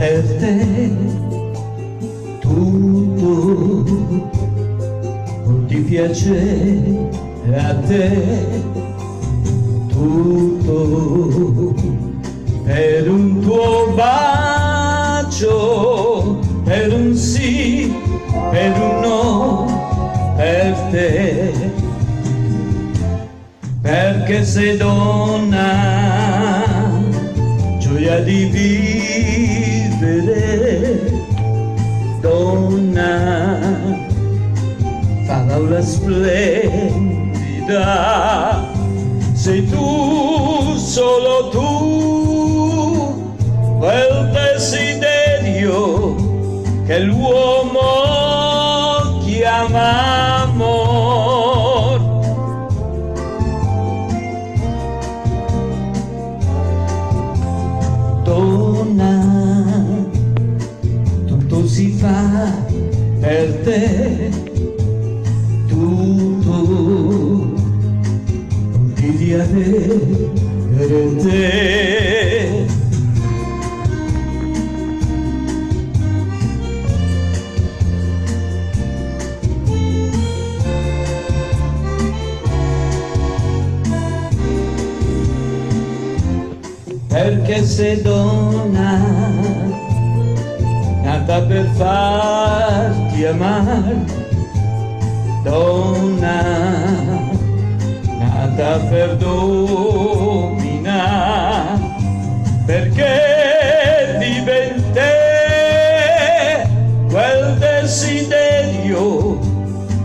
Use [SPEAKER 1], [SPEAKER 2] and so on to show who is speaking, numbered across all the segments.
[SPEAKER 1] per te tutto ti piace a te, tutto per un tuo bacio, per un sì, per un no, per te, perché sei donna, gioia di vivere, donna, favola splendida, sei tu, solo tu, quel desiderio che l'uomo chiama amor. Donna, tutto si fa per te, tutto di avere te. Perché sei donna, nata per farti amare, donna, nata per dominare, perché vive in te quel desiderio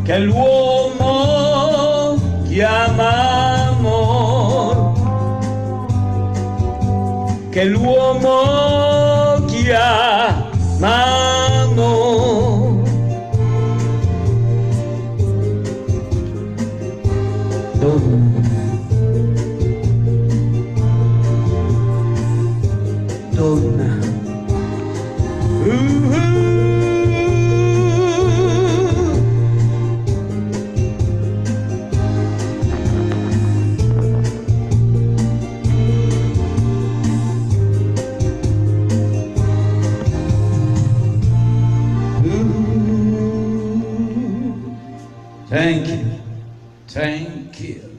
[SPEAKER 1] che l'uomo chiama amor, che l'uomo chiama amor. Donna, donna, Thank you. Thank you.